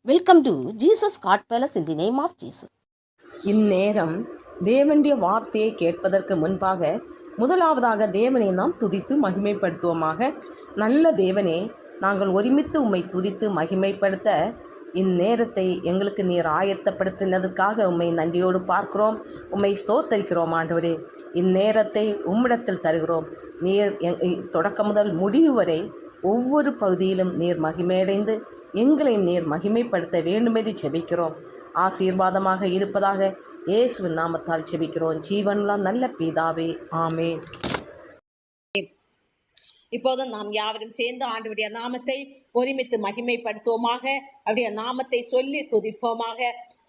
Welcome to Jesus God palace in the name of Jesus. இந்நேரம் தேவனுடைய வார்த்தையை கேட்பதற்கு முன்பாக முதலாவதாக தேவனை நாம் துதித்து மகிமைப்படுத்துவோமாக. நல்ல தேவனே, நாங்கள் ஒருமித்து உம்மை துதித்து மகிமைப்படுத்த இந்நேரத்தை எங்களுக்கு நீர் ஆயத்தப்படுத்தினதற்காக உம்மை நன்றியோடு பார்க்கிறோம். உம்மை ஸ்தோத்தரிக்கிறோம் ஆண்டவரே. இந்நேரத்தை உம்மிடத்தில் தருகிறோம். நீர் தொடக்கம் முதல் முடிவு வரை ஒவ்வொரு பகுதியிலும் நீர் மகிமையடைந்து எங்களையும் நீர் மகிமைப்படுத்த வேண்டுமென்று செபிக்கிறோம். ஆசீர்வாதமாக இருப்பதாக இயேசுவின் நாமத்தால் செபிக்கிறோம் ஜீவனுள்ள நல்ல பிதாவே, ஆமென். இப்போதும் நாம் யாவரும் சேர்ந்து ஆண்டவருடைய நாமத்தை ஒருமித்து மகிமைப்படுத்துவோமாக. அவருடைய நாமத்தை சொல்லி துதிப்போமாக.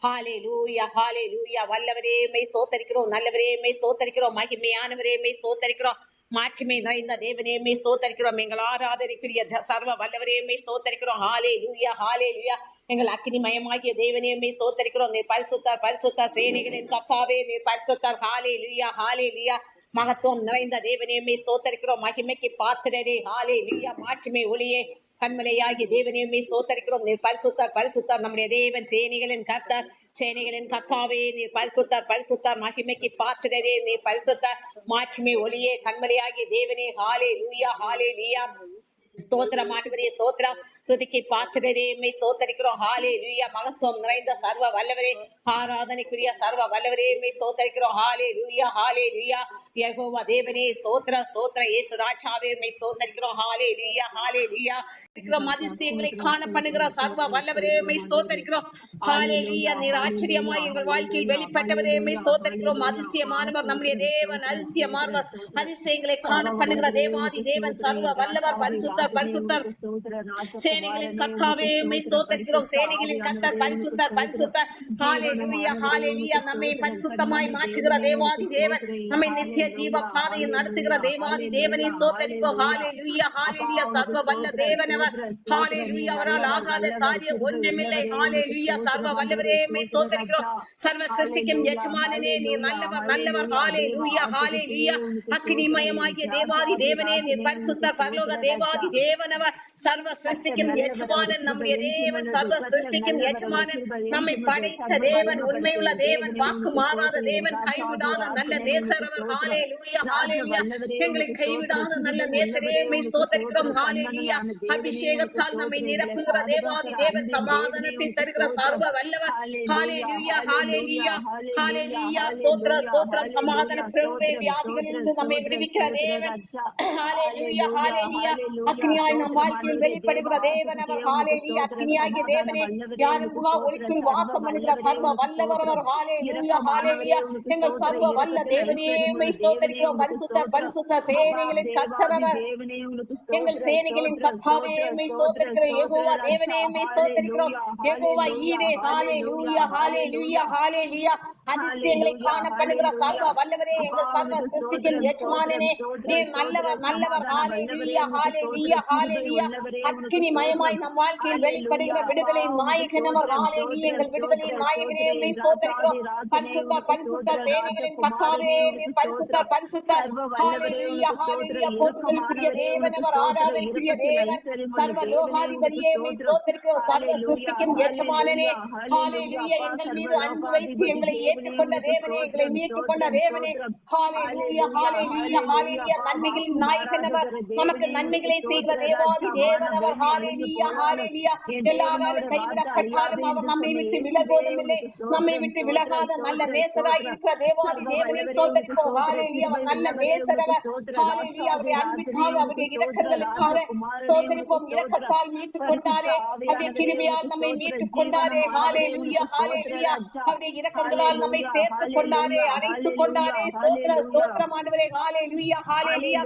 ஹalleluya ஹalleluya. வல்லவரே மெய் ஸ்தோத்தரிக்கிறோம், நல்லவரே மெய் ஸ்தோத்தரிக்கிறோம், மகிமையானவரே மெய் ஸ்தோத்தரிக்கிறோம், மாட்சிமை நிறைந்த தேவனே மெய் ஸ்தோத்தரிக்கிறோம், எங்கள் ஆராதனைக்குரிய சர்வ வல்லவரே மெய் ஸ்தோத்தரிக்கிறோம். ஹalleluya ஹalleluya. எங்கள் அக்கினிமயமாகிய தேவனே மெய் ஸ்தோத்தரிக்கிறோம். நீர் பரிசுத்தர் பரிசுத்தர், சேனைகளின் கர்த்தாவே நீர் பரிசுத்தர். ஹalleluya ஹalleluya. மகத்துவம் நிறைந்த தேவனே மெய் ஸ்தோத்தரிக்கிறோம், மகிமைக்கு பாத்திரரே. ஹalleluya. மாட்சிமை ஒளியே கண்மலையாகிய தேவனே மெய் ஸ்தோத்தரிக்கிறோம். நீர் பரிசுத்தர் பரிசுத்தர், நம்முடைய தேவன் சேனைகளின் கர்த்தர், சேனைகளின் கர்த்தாவே நீர் பரிசுத்தர் பரிசுத்தர், மகிமைக்கு பாத்திரரே நீர் பரிசுத்தர். மாட்சிமை ஒளியே கண்மலையாகிய தேவனே. ஹalleluya ஹalleluya. ஸ்தோத்திரம் ஆண்டவரே, ஸ்தோத்திரம். துதிக்கு பாத்திரரே மெய் ஸ்தோத்தரிக்கிறோம். ஹalleluya. மகத்துவம் நிறைந்த சர்வ வல்லவரே, ஆராதனைக்குரிய சர்வ வல்லவரே மெய் ஸ்தோத்தரிக்கிறோம். ஹalleluya ஹalleluya. யெகோவா தேவனே ஸ்தோத்திரம் ஸ்தோத்திரம். இயேசு ராஜாவே மெய் ஸ்தோத்தரிக்கிறோம். ஹalleluya ஹalleluya. அதிசயங்களை காண பண்ணுகிற சர்வ வல்லவரே மெய் ஸ்தோத்தரிக்கிறோம். ஹalleluya. நீர் ஆச்சரியமாய் எங்கள் வாழ்க்கையில் வெளிப்பட்டவரே மெய் ஸ்தோத்தரிக்கிறோம். அதிசயமானவர் நம்முடைய தேவன், அதிசயமானவர், அதிசயங்களை காண பண்ணுகிற தேவாதி தேவன், சர்வ வல்லவர், பரிசுத்தர் பரிசுத்தர், சேனைகளின் கர்த்தாவே மெய் ஸ்தோத்தரிக்கிறோம். சேனைகளின் கர்த்தர் பரிசுத்தர் பரிசுத்தர். ஹalleluya ஹalleluya. நம்மை பரிசுத்தமாய் மாற்றுகிற தேவாதி தேவன், நம்மை நித்திய ஜீவ பாதையில் நடத்துகிற தேவாதி தேவனை ஸ்தோத்தரிப்போம். ஹalleluya ஹalleluya. சர்வ வல்ல தேவனவர். ஹalleluya. அவரால் ஆகாத காரியம் ஒன்றுமில்லை. ஹalleluya. சர்வ வல்லவரே மெய் ஸ்தோத்தரிக்கிறோம். சர்வ சிருஷ்டிக்கும் எஜமானனே நீர் நல்லவர் நல்லவர். ஹalleluya ஹalleluya. அக்கினிமயமாகிய தேவாதி தேவனே நீர் பரிசுத்தர் பரலோக தேவாதி தேவனவர், சர்வ சிருஷ்டிக்கும் எஜமானன் நம்முடைய தேவன், சர்வ சிருஷ்டிக்கும் எஜமானன், நம்மை படைத்த தேவன், உண்மையுள்ள தேவன், வாக்கு மாறாத தேவன், கைவிடாத நல்ல நேசரவர். ஹalleluya ஹalleluya. எங்களை கைவிடாத நல்ல நேசரே மெய் ஸ்தோத்தரிக்கிறோம். ஹalleluya. அபிஷேகத்தால் நம்மை நிரப்புகிற தேவாதி தேவன், சமாதானத்தை தருகிற சர்வ வல்லவர். ஹalleluya ஹalleluya ஹalleluya. ஸ்தோத்திரம் ஸ்தோத்திரம். சமாதான பிரபுவே, வியாதிகளிலிருந்து நம்மை விடுவிக்கிற தேவன். ஹalleluya ஹalleluya. அக்னியாய் நம் வாழ்க்கையில் வெளிப்படுகிற தேவன் அவர். ஹalleluya. அக்னியாகிய தேவனே, யாரும் புகா ஒளிக்குள் வாசம் பண்ணுகிற சர்வ வல்லவர் அவர். ஹalleluya ஹalleluya. எங்கள் சர்வ வல்ல தேவனே மெய் ஸ்தோத்தரிக்கிறோம். பரிசுத்தர் பரிசுத்தர், சேனைகளின் கர்த்தர் அவர். எங்கள் சேனைகளின் கர்த்தாவே மெய் ஸ்தோத்தரிக்கிறோம். யெகோவா தேவனே மெய் ஸ்தோத்தரிக்கிறோம். யெகோவா ஈரே. ஹalleluya ஹalleluya ஹalleluya. அதிசயங்களை காண பண்ணுகிற சர்வ வல்லவரே, எங்கள் சர்வ சிருஷ்டிக்கும் எஜமானனே நீர் நல்லவர் நல்லவர். ஹalleluya ஹalleluya ஹalleluya. அக்கினிமயமாய் நம் வாழ்க்கையில் வெளிப்படுகிற விடுதலை நாயகனவர். ஹalleluya. எங்கள் விடுதலை நாயகனே மெய் ஸ்தோத்தரிக்கிறோம். பரிசுத்தர் பரிசுத்தர், சேனைகளின் கர்த்தாவே நீர் பரிசுத்தர் பரிசுத்தர். ஹalleluya ஹalleluya. போற்றுதலுக்குரிய தேவனவர், ஆராதனைக்குரிய தேவன், சர்வ லோகாதிபதியே மெய் ஸ்தோத்தரிக்கிறோம். சர்வ சிருஷ்டிக்கும் எஜமானனே. ஹalleluya. எங்கள் மீது அன்பு வைத்து எங்களை ஏற்றுக்கொண்ட தேவனே, எங்களை மீட்டுக் கொண்ட தேவனே. ஹalleluya ஹalleluya ஹalleluya. நன்மைகளின் நாயகனவர், நமக்கு நன்மைகளை செய்கிற தேவாதி தேவனவர். ஹalleluya ஹalleluya. எல்லாராலும் கைவிடப்பட்டாலும் அவர் நம்மை விட்டு விலகுவதும் இல்லை. நம்மை விட்டு விலகாத நல்ல நேசராய் இருக்கிற தேவாதி தேவனை ஸ்தோத்தரிப்போம். ஹalleluya. அவர் நல்ல நேசரவர். ஹalleluya. அவருடைய அன்பிற்காக, அவருடைய இரக்கங்களுக்காக ஸ்தோத்தரிப்போம். இரக்கத்தால் மீட்டுக் கொண்டாரே, அவருடைய கிருபையால் நம்மை மீட்டுக் கொண்டாரே. ஹalleluya ஹalleluya. அவருடைய இரக்கங்களால் நம்மை சேர்த்து கொண்டாரே, அணைத்துக் கொண்டாரே. ஸ்தோத்திரம் ஸ்தோத்திரம் ஆண்டவரே. ஹalleluya ஹalleluya.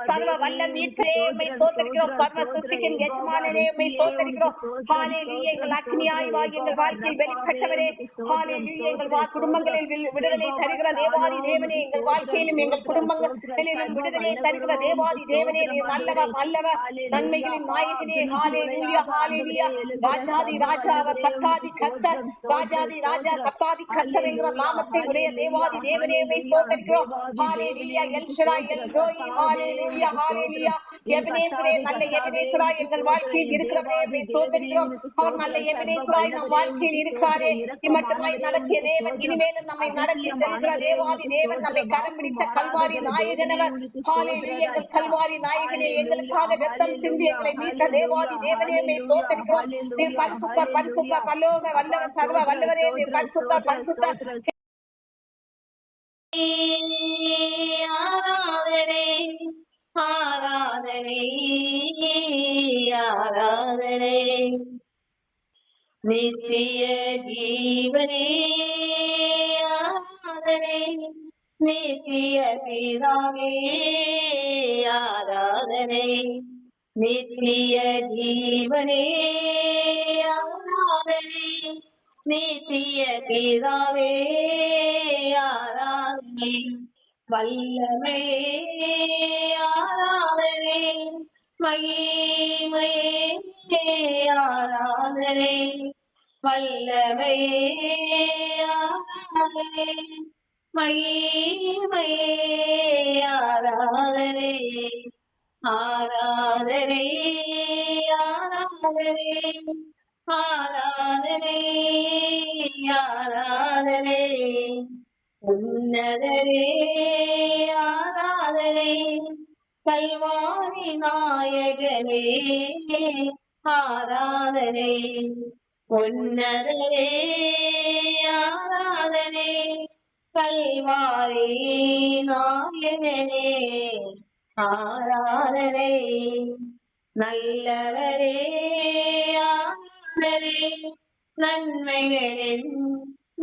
சர்வ வல்ல மீட்பரே மெய் ஸ்தோத்தரிக்கிறோம். சர்வ சிருஷ்டிக்கும் எஜமானனே மெய் ஸ்தோத்தரிக்கிறோம். ஹalleluya. எங்கள் அக்னியாய் எங்கள் வாழ்க்கையில் வெளிப்பட்டவரே. ஹalleluya. எங்கள் குடும்பங்களில் விடுதலை தருகிற தேவாதி தேவனே, எங்கள் வாழ்க்கையிலும் எங்கள் குடும்பங்களிலும் விடுதலை தருகிற தேவாதி தேவனே நீர் நல்லவர் நல்லவர், நன்மைகளின் நாயகனே. ஹalleluya ஹalleluya. ராஜாதி ராஜா அவர், கர்த்தாதி கர்த்தர், ராஜாதி ராஜா கர்த்தாதி கர்த்தர் என்கிற நாமத்தை உடைய தேவாதி தேவனே மை ஸ்தோத்தரிக்கிறோம். ஹalleluya எல் ஷடாய் எல் ரோயி ஹalleluya ஹalleluya எபனேசரே நல்ல எபனேசராய் எங்கள் வாழ்க்கையில் இருக்கிறவரே மை ஸ்தோத்தரிக்கிறோம். அவர் நல்ல எபனேசராய் நம் வாழ்க்கையில் இருக்கிறாரே. இம்மட்டுமாய் நடத்திய தேவன் இனிமேலும் நம்மை நடத்தி செல்கிற தேவாதி தேவன், நம்மை கரம் பிடித்த கல்வாரி நாயகனவர். ஹalleluya எங்கள் கல்வாரி நாயகனே, எங்களுக்காக இரத்தம் சிந்தி எங்களை மீட்ட தேவாதி தேவனே மை ஸ்தோத்தரிக்கிறோம். நீர் பரிசுத்தர் பரிசுத்தர் பரலோக வல்லவர் சர்வ வல்லவரே, நீர் பரிசுத்தர் பரிசுத்தர். ஆராதனை ஆராதனை ஆராதனை நித்திய ஜீவனே ஆராதனை நித்திய பிதாவே ஆராதனை நித்திய ஜீவனே ஆராதனை நித்திய பிதாவே ஆராதனை வல்லமே ஆராதனை மகிமையே ஆராதனை வல்லமே ஆராதனை மகிமையே ஆராதனை ஆராதனை ஆராதனை ஆராதனை ஆராதனை உன்னதரே ஆராதனை கல்வாரி நாயகனே ஆராதனை உன்னதரே ஆராதனை கல்வாரி நாயகனே ஆராதனை நல்லவரே ஆராதனை நன்மைகளின்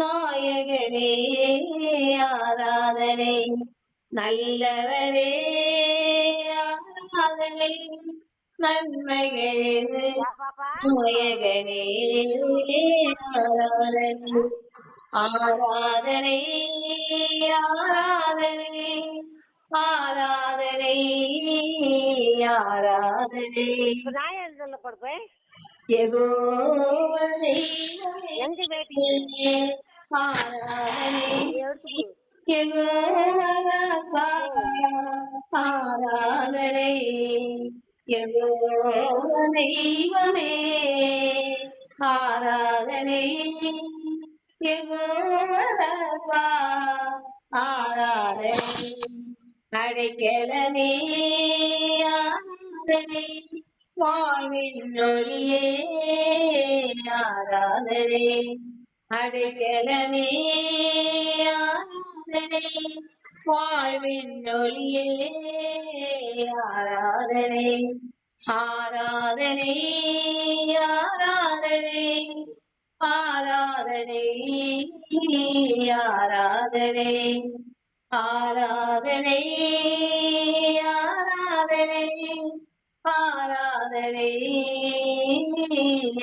நாயகனே ஆராதனை நல்லவரே ஆராதனை நன்மைகளின் நாயகனே ஆராதனை ஆராதனை ஆராதனை ஆராதனை ஆராதனை யெகோவா தெய்வமே ஆராதனை யெகோவா ராபா ஆராதனை யெகோவா தெய்வமே ஆராதனை யெகோவா ராபா ஆராதனை அடைக்கலமே ஆராதனை வாழ்வின் ஒளியே ஆராதனை அடைக்கலமே ஆராதனை வாழ்வின் ஒளியே ஆராதனை ஆராதனை ஆராதனை ஆராதனை ஆராதனை ஆராதனை ஆராதனை ஆராதனை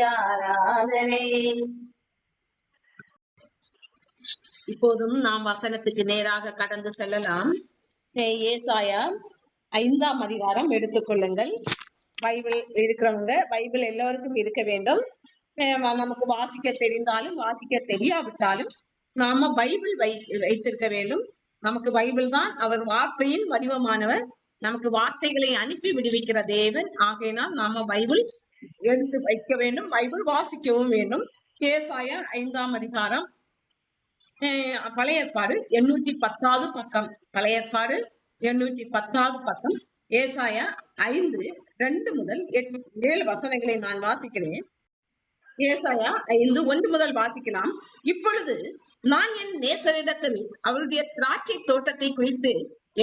ஆராதனை. இப்போதும் நாம் வசனத்துக்கு நேராக கடந்து செல்லலாம். ஏசாயா 5ஆம் அதிகாரம் எடுத்துக்கொள்ளுங்கள். பைபிள் இருக்கிறவங்க பைபிள் எல்லோருக்கும் இருக்க வேண்டும். நமக்கு வாசிக்க தெரிந்தாலும் வாசிக்க தெரியாவிட்டாலும் நாம பைபிள் வைத்திருக்க வேண்டும். நமக்கு பைபிள் தான் அவர் வார்த்தையின் வடிவமானவர். நமக்கு வார்த்தைகளை அனுப்பி விடுவிக்கிற தேவன். ஆகையினால் நாம பைபிள் எடுத்து வைக்க வேண்டும், பைபிள் வாசிக்கவும் வேண்டும். ஏசாயா 5ஆம் அதிகாரம், பழைய ஏற்பாடு 810வது பக்கம். பழைய ஏற்பாடு 810வது பக்கம். ஏசாயா 5:2 முதல் 7 வசனங்களை நான் வாசிக்கிறேன். ஏசாயா 5:1 முதல் வாசிக்கலாம். இப்பொழுது நான் என் நேசரிடத்தில் அவருடைய திராட்சை தோட்டத்தை குறித்து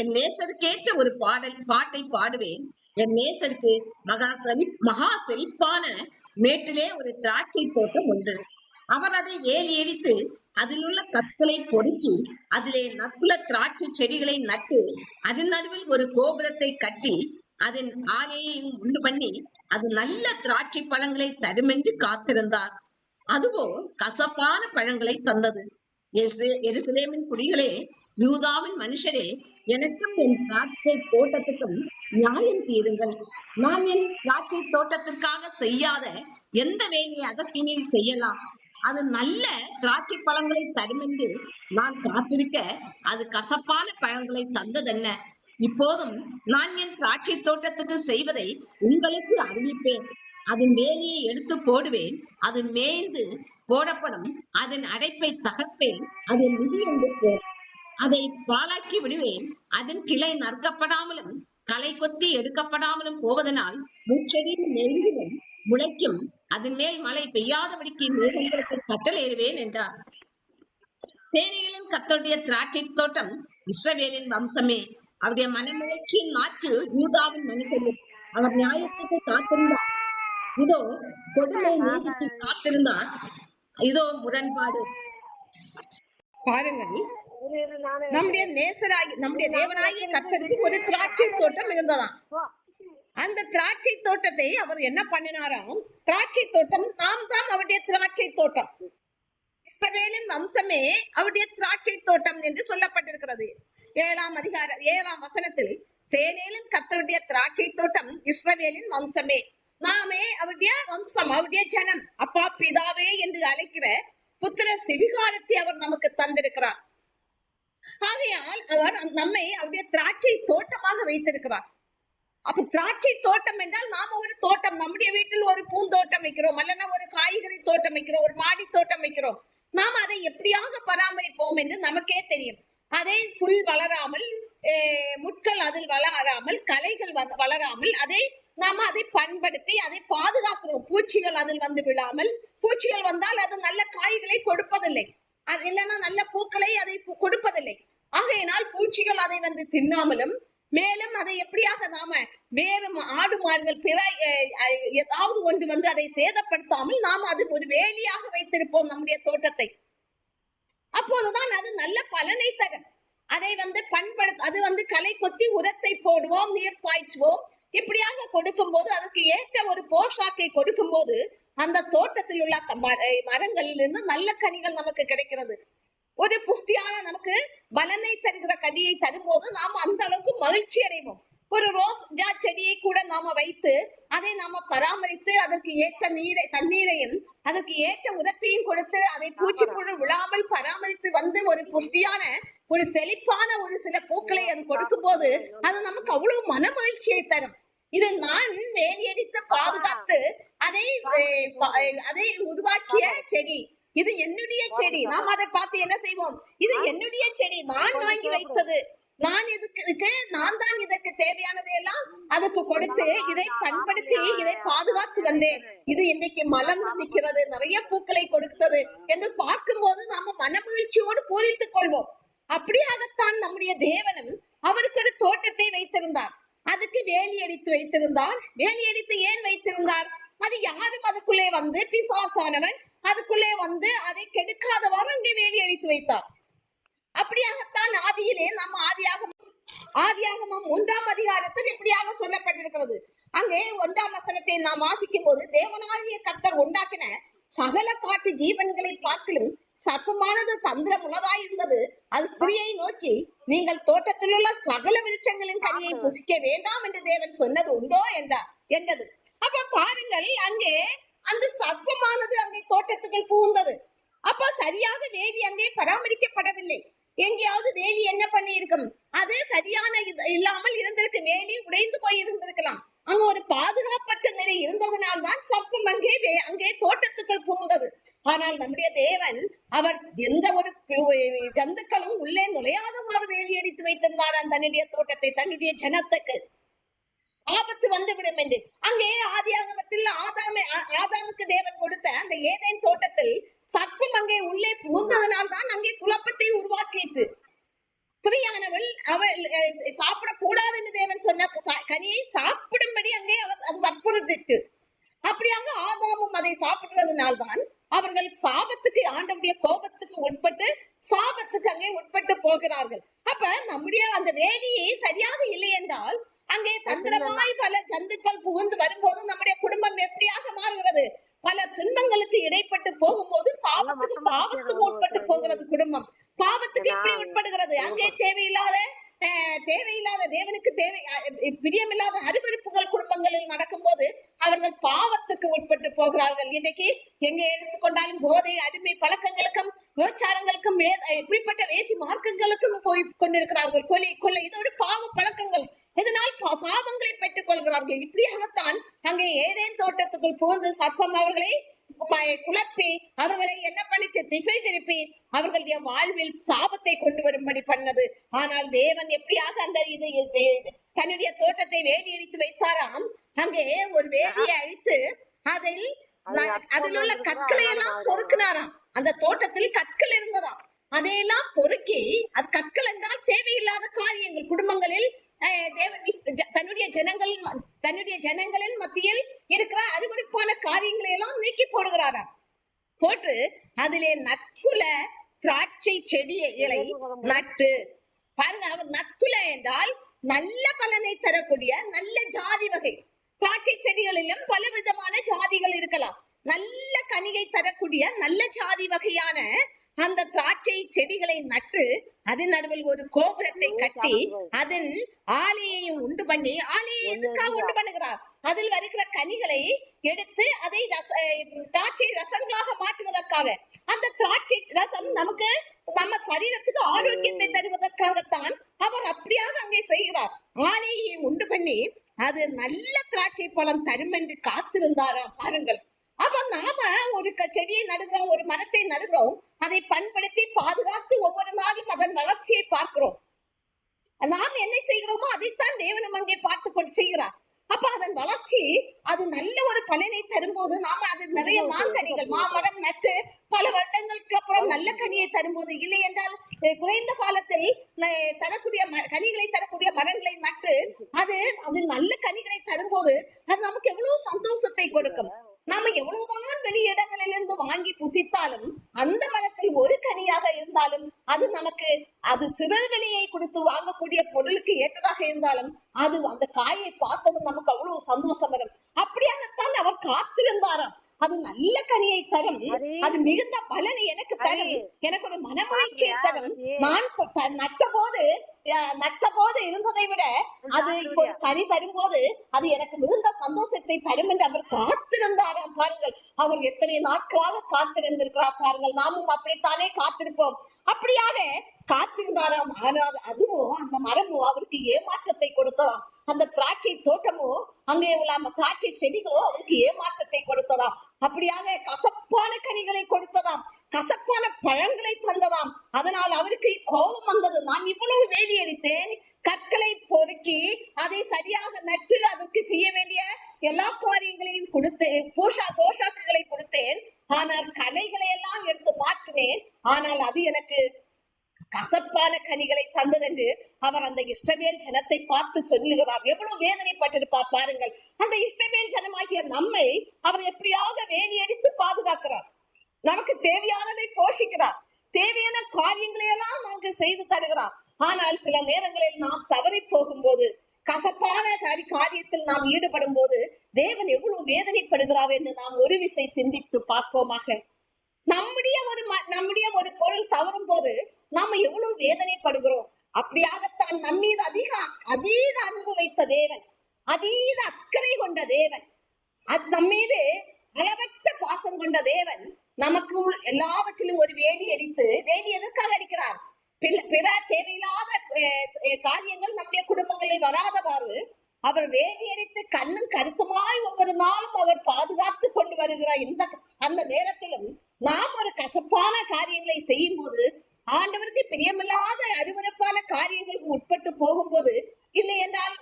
என் நேசருக்கேற்ற ஒரு பாட்டை பாடுவேன். என் நேசருக்கு மகா செழிப்பான மேட்டிலே ஒரு திராட்சை தோட்டம் உண்டு. அவர் அதை ஏறி எடித்து அதில் உள்ள கற்களை பொறுக்கி அதிலே நற்குல திராட்சை செடிகளை நட்டு அதன் நடுவில் ஒரு கோபுரத்தை கட்டி அதன் ஆலையையும் உண்டு பண்ணி அது நல்ல திராட்சை பழங்களை தருமென்று காத்திருந்தார். அதுவோ கசப்பான பழங்களை தந்தது. எருசலேமின் குடிகளே, யூதாவின் மனுஷரே, எனக்கும் என் திராட்சை தோட்டத்துக்கும் நியாயம் தீருங்கள். நான் என் திராட்சை தோட்டத்திற்காக செய்யாத எந்த வேலையை அதற்கு நீர் செய்யலாம்? அது நல்ல திராட்சை பழங்களை தரும் என்று நான் காத்திருக்க அது கசப்பான பழங்களை தந்ததென்ன? இப்போதும் நான் என் திராட்சை தோட்டத்துக்கு செய்வதை உங்களுக்கு அறிவிப்பேன். அதன் வேலியை எடுத்து போடுவேன், அது மேய்ந்து போடப்படும், அதன் அடைப்பை தகர்ப்பேன், அது மிதியென்று போம். அதை பாழாக்கி விடுவேன், அதன் கிளை நறுக்கப்படாமலும் களை கொத்தி எடுக்கப்படாமலும் போவதனால் முச்செடியின் நெருங்கிலும் முளைக்கும், அதன் மேல் மழை பெய்யாதபடிக்கு மேகங்களுக்கு கட்டளையிடுவேன் என்றார். சேனைகளின் கர்த்தருடைய திராட்சை தோட்டம் இஸ்ரவேலின் வம்சமே. அவருடைய மனமகிழ்ச்சியின் நாற்று யூதாவின் மனுஷரும். அவர் நியாயத்துக்கு காத்திருந்தார், இதோ கொடுமை நீதிக்கு காத்திருந்தார், இதோ முரண்பாடு. பாருங்கள், நம்முடைய நேசராகி நம்முடைய தேவனாகிய கர்த்தருக்கு ஒரு திராட்சை தோட்டம் இருந்ததாம். அந்த திராட்சை தோட்டத்தை அவர் என்ன பண்ணினாராம்? திராட்சை தோட்டம் நாம் தான் அவருடைய திராட்சை தோட்டம். இஸ்ரவேலின் வம்சமே அவருடைய திராட்சை தோட்டம் என்று சொல்லப்பட்டிருக்கிறது. 7ஆம் வசனத்தில் சேனேலின் கர்த்தருடைய திராட்சை தோட்டம் இஸ்ரவேலின் வம்சமே. நாமே அவருடைய வம்சம், அவருடைய ஜனம். அப்பா பிதாவே என்று அழைக்கிற புத்திர சிவிகாரத்தை அவர் நமக்கு தந்திருக்கிறார். ஆகையால் அவர் நம்மை அவருடைய திராட்சை தோட்டமாக வைத்திருக்கிறார். அப்ப திராட்சை தோட்டம் என்றால் நாம ஒரு தோட்டம், நம்முடைய வீட்டில் ஒரு பூந்தோட்டம் வைக்கிறோம், அல்லனா ஒரு காய்கறி தோட்டம் வைக்கிறோம், ஒரு மாடி தோட்டம் வைக்கிறோம். நாம் அதை எப்படியாக பராமரிப்போம் என்று நமக்கே தெரியும். அதை புல் வளராமல், முட்கள் அதில் வளராமல், களைகள் வளராமல், அதை பண்படுத்தி அதை பாதுகாக்கிறோம். பூச்சிகள் அதில் வந்து விழாமல், பூச்சிகள் வந்தால் அது நல்ல காய்களை கொடுப்பதில்லை, அது இல்லைன்னா நல்ல பூக்களை அதை கொடுப்பதில்லை. ஆகையினால் பூச்சிகள் அதை வந்து தின்னாமலும், மேலும் அதை எப்படியாக நாம வேறு ஆடு மாடுகள் பிற ஏதாவது ஒன்று வந்து அதை சேதப்படுத்தாமல் நாம் அது ஒரு வேலியாக வைத்திருப்போம் நம்முடைய தோட்டத்தை. அப்போதுதான் அது நல்ல பலனை தரும். அதை வந்து அது வந்து களை கொத்தி உரத்தை போடுவோம், நீர் பாய்ச்சுவோம். இப்படியாக கொடுக்கும் போது, அதற்கு ஏற்ற ஒரு போஷாக்கை கொடுக்கும் போது அந்த தோட்டத்தில் உள்ள மரங்களில் இருந்து நல்ல கனிகள் நமக்கு கிடைக்கிறது. ஒரு புஷ்டியான நமக்கு பலனை தருகிற கனியை தரும்போது நாம் அந்த அளவுக்கு மகிழ்ச்சி அடைவோம். ஒரு ரோஸ் செடியை கூட நாம வைத்து அதை நாம பராமரித்து அதற்கு ஏற்ற தண்ணீரையும் அதற்கு ஏற்ற உரத்தையும் கொடுத்து அதை பூச்சிப்புழு விழாமல் பராமரித்து வந்து ஒரு புஷ்டியான ஒரு செழிப்பான ஒரு சில பூக்களை அது கொடுக்கும் போது அது நமக்கு அவ்வளவு மன மகிழ்ச்சியை தரும். இது நான் வேலியடித்து பாதுகாத்து அதை உருவாக்கிய செடி, இது என்னுடைய செடி. நாம் அதை பார்த்து என்ன செய்வோம்? இது என்னுடைய செடி, நான் வாங்கி வைத்தது, நான் தான் இதற்கு தேவையானதை எல்லாம் அதுக்கு கொடுத்து இதை பண்படுத்தி இதை பாதுகாத்து வந்தேன். இது இன்னைக்கு மலர்ந்து நிற்கிறது, நிறைய பூக்களை கொடுத்தது என்று பார்க்கும் போது நாம மனமகிழ்ச்சியோடு பூரித்துக் கொள்வோம். அப்படியாகத்தான் நம்முடைய தேவனும் அவருக்கு ஒரு தோட்டத்தை வைத்திருந்தார், அதுக்கு வேலி அடித்து வைத்திருந்தார். வேலி அடித்து ஏன் வைத்திருந்தார்? அது யாரும் அதுக்குள்ளே வந்து பிசாசானவன் அதுக்குள்ளே வந்து அதை கெடுக்காதவாறு அங்கே வேலி அடித்து வைத்தார். அப்படியாகத்தான் ஆதியிலே நம்ம ஆதியாகமம் 1ஆம் அதிகாரத்தில் இப்படியாக சொல்லப்பட்டிருக்கிறது. அங்கே 1ஆம் வசனத்தை நாம் வாசிக்கும் போது, தேவனாகிய கர்த்தர் உண்டாக்கின சகல காட்டு ஜீவன்களை பார்க்கிலும் சர்ப்பமானது தந்திரம் உள்ளதாய் இருந்தது. அது ஸ்திரியை நோக்கி, நீங்கள் தோட்டத்தில் உள்ள சகல விருட்சங்களின் கனியை புசிக்க வேண்டாம் என்று தேவன் சொன்னது உண்டோ என்றது. அப்ப பாருங்கள், அங்கே அந்த சர்ப்பமானது அங்கே தோட்டத்துக்குள் புகுந்தது. அப்ப சரியாக வேலி அங்கே பராமரிக்கப்படவில்லை. எங்கேயாவது வேலி என்ன பண்ணி இருக்கும்? அது சரியான இல்லாமல் இருந்திருக்கு, வேலி உடைந்து போய் இருந்திருக்கலாம். அங்க ஒரு பாதுகாப்பற்ற நிலை இருந்ததனால்தான் சர்ப்பம் அங்கே தோட்டத்துக்குள் புகுந்தது. ஆனால் நம்முடைய தேவன் அவர் எந்த ஒரு ஜந்துக்களும் உள்ளே நுழையாதவாறு வேலி அடித்து வைத்திருந்தார் தன்னுடைய தோட்டத்தை, தன்னுடைய ஜனத்துக்கு. ஆபத்து வந்துவிடும் என்று அங்கே ஆதியாகமத்தில் ஆதாமுக்கு தேவன் கொடுத்த அந்த ஏதேன் தோட்டத்தில் சர்ப்பம் அங்கே உள்ளே புகுந்ததனால் தான் அங்கே குழப்பத்தை உருவாக்கிட்டு ஸ்திரீயானவள் அவள் சாப்பிடக்கூடாது என்று தேவன் சொன்ன கனியை சாப்பிடும்படி அங்கே அது வற்புறுத்திட்டு, அப்படியாக ஆதாமும் அதை சாப்பிடுறதுனால்தான் அவர்கள் சாபத்துக்கு, ஆண்டவருடைய கோபத்துக்கு உட்பட்டு சாபத்துக்கு அங்கே உட்பட்டு போகிறார்கள். அப்ப நம்முடைய அந்த வேலியை சரியாக இல்லை என்றால் அங்கே தந்திரமாய் பல ஜந்துக்கள் புகுந்து வரும்போது நம்முடைய குடும்பம் எப்படியாக மாறுகிறது? பல துன்பங்களுக்கு இடைப்பட்டு போகும்போது சாபத்துக்கு, பாவத்துக்கு உட்பட்டு போகிறது குடும்பம். பாவத்துக்கு எப்படி உட்படுகிறது? அங்கே தேவையில்லாத தேவையில்லாத தேவனுக்கு பிரியமில்லாத அருவருப்புகள் குடும்பங்களில் நடக்கும் போது அவர்கள் பாவத்துக்கு உட்பட்டு போகிறார்கள். இன்றைக்கு எங்க எடுத்துக்கொண்டாலும் போதை, அடிமை பழக்கங்களுக்கும், விபச்சாரங்களுக்கும், இப்படிப்பட்ட வேசி மார்க்கங்களுக்கும் போய் கொண்டிருக்கிறார்கள். கொலை இதோட பாவ பழக்கங்கள், இதனால் சாபங்களை பெற்றுக் கொள்கிறார்கள். இப்படியாகத்தான் அங்கே ஏதேன் தோட்டத்துக்குள் புகுந்து சர்ப்பம் அவர்களை குழப்பி அவர்களை என்ன பண்ணிச்சு, திசை திருப்பி அவர்களுடைய வாழ்வில் சாபத்தை கொண்டு வரும்படி பண்ணது. ஆனால் தேவன் எப்படியாக அந்த தன்னுடைய தோட்டத்தை வேலி அடித்து வைத்தாராம். அங்கே ஒரு வேலியை அழித்து அதில் உள்ள கற்களை எல்லாம் பொறுக்கினாராம். அந்த தோட்டத்தில் கற்கள் இருந்ததாம். அதையெல்லாம் பொறுக்கி, அது கற்கள் என்றால் தேவையில்லாத காரியங்கள் குடும்பங்களில் தன்னுடைய ஜனங்களின் மத்தியில் இருக்கிற அருவருப்பான காரியங்களை எல்லாம் நீக்கி போடுகிறாராம். போட்டு அதிலே நற்குல திராட்சை செடிகளை நட்டு பாருங்க. அவர் நற்குல என்றால் நல்ல பலனை தரக்கூடிய நல்ல ஜாதி வகை. திராட்சை செடிகளிலும் பல விதமான ஜாதிகள் இருக்கலாம். நல்ல கனிகை தரக்கூடிய நல்ல ஜாதி வகையான அந்த திராட்சை செடிகளை நட்டு அதன் நடுவில் ஒரு கோபுரத்தை கட்டி அதில் ஆலையையும் உண்டு பண்ணி, ஆலையை எதுக்காக உண்டு பண்ணுகிறார்? அதில் வருகிற கனிகளை எடுத்து அதை திராட்சை ரசங்களாக மாற்றுவதற்காக. அந்த திராட்சை ரசம் நமக்கு நம்ம சரீரத்துக்கு ஆரோக்கியத்தை தருவதற்காகத்தான் அவர் அப்படியாக அங்கே செய்கிறார். ஆலையை உண்டு பண்ணி அது நல்ல திராட்சை பழம் தரும் என்று காத்திருந்தாராம். பாருங்கள். அப்ப நாம ஒரு செடியை நடுகிறோம், ஒரு மரத்தை நடுகிறோம், அதை பண்படுத்தி பாதுகாத்து ஒவ்வொரு நாளும் அதன் வளர்ச்சியை பார்க்கிறோம். நாம் என்ன செய்கிறோமோ அதைத்தான் தேவனும் அங்கே பார்த்து கொண்டு செய்கிறார். அப்ப அதன் வளர்ச்சி அது நல்ல ஒரு பலனை தரும்போது நாம அது நிறைய மாங்கனிகள், மாமரம் நட்டு பல வருடங்களுக்கு அப்புறம் நல்ல கனியை தரும்போது, இல்லை என்றால் குறைந்த காலத்தில் தரக்கூடிய கனிகளை தரக்கூடிய மரங்களை நட்டு அது நல்ல கனிகளை தரும்போது அது நமக்கு எவ்வளவு சந்தோஷத்தை கொடுக்கும். நாம எவ்வளவுதான் வெளி இடங்களிலிருந்து வாங்கி புசித்தாலும் அந்த மரத்தில் ஒரு கனியாக இருந்தாலும் அது நமக்கு, அது சிறு விலையை கொடுத்து வாங்கக்கூடிய பொருளுக்கு ஏற்றதாக இருந்தாலும் அது அந்த காயை பார்த்ததும் நமக்கு அவ்வளவு சந்தோஷம் வரும். அப்படியாகத்தான் அவர் காத்திருந்தாராம். அது நல்ல கனியை தரும், அது மிகுந்த பலனை எனக்கு தரும், எனக்கு ஒரு மனமகிழ்ச்சியை தரும். நான் நட்ட போது இருந்ததை விட அது இப்போ கனி தரும்போது அது எனக்கு மிகுந்த சந்தோஷத்தை தரும் என்று அவர் காத்திருந்தாராம். பாருங்கள், அவர் எத்தனை நாட்களாக காத்திருந்திருக்கிறார் பாருங்கள். நாமும் அப்படித்தானே காத்திருப்போம். அப்படியாக காத்திருந்தாராம். ஆனால் அதுவும் அந்த மரமும் அவருக்கு ஏமாற்றத்தை கொடுத்ததாம். அந்த திராட்சை தோட்டமோ அங்கே உள்ள அந்த திராட்சை செடிகளோ அவருக்கு ஏமாற்றத்தை கொடுத்ததாம். அப்படியாக கசப்பான கனிகளை கொடுத்ததாம், கசப்பான பழங்களை தந்ததாம். அதனால் அவருக்கு கோபம் வந்தது. நான் இவ்வளவு வேலி அடித்தேன், கற்களை பொறுக்கி அதை சரியாக நட்டு அதற்கு செய்ய வேண்டிய எல்லா காரியங்களையும் கொடுத்தேன், போஷாக்குகளை கொடுத்தேன், ஆனால் கலைகளை எல்லாம் எடுத்து மாற்றினேன். ஆனால் அது எனக்கு கசப்பான கனிகளை தந்ததென்று அவர் அந்த இஸ்ரவேல் ஜனத்தை பார்த்து சொல்லுகிறார். எவ்வளவு வேதனைப்பட்டிருப்பார் பாருங்கள். அந்த இஸ்ரவேல் ஜனமாகிய நம்மை அவர் எப்படியாக வேலி அடித்து பாதுகாக்கிறார், நமக்கு தேவையானதை போஷிக்கிறார், தேவையான காரியங்களை எல்லாம் நமக்கு செய்து தருகிறார். ஆனால் சில நேரங்களில் நாம் தவறி போகும்போது, கசப்பான காரியத்தில் நாம் ஈடுபடும் போது தேவன் எவ்வளவு வேதனைப்படுகிறார் என்று நாம் ஒரு விசை சிந்தித்து பார்ப்போமாக. நம்முடைய ஒரு பொருள் தவறும் போது நாம எவ்வளவு வேதனைப்படுகிறோம். அப்படியாகத்தான் நம்மீது அதீத அன்பு வைத்த தேவன், அதீத அக்கறை கொண்ட தேவன், நம்மீது அளவற்ற பாசம் கொண்ட தேவன் நமக்கு எல்லாவற்றிலும் ஒரு வேலி அடித்து, வேலி எதற்காக அடிக்கிறார்? பிற தேவையில்லாத காரியங்கள் நம்முடைய குடும்பங்களில் வராதவாறு அவர் வேலி அடித்து கண்ணும் கருத்துமாய் ஒவ்வொரு நாளும் அவர் பாதுகாத்து கொண்டு வருகிறார். அந்த நேரத்திலும் நாம் ஒரு கசப்பான காரியங்களை செய்யும் போது, ஆண்டவருக்கு பிரியமில்லாத அருவருப்பான காரியங்களுக்கு உட்பட்டு போகும்போது, இல்லை என்றால்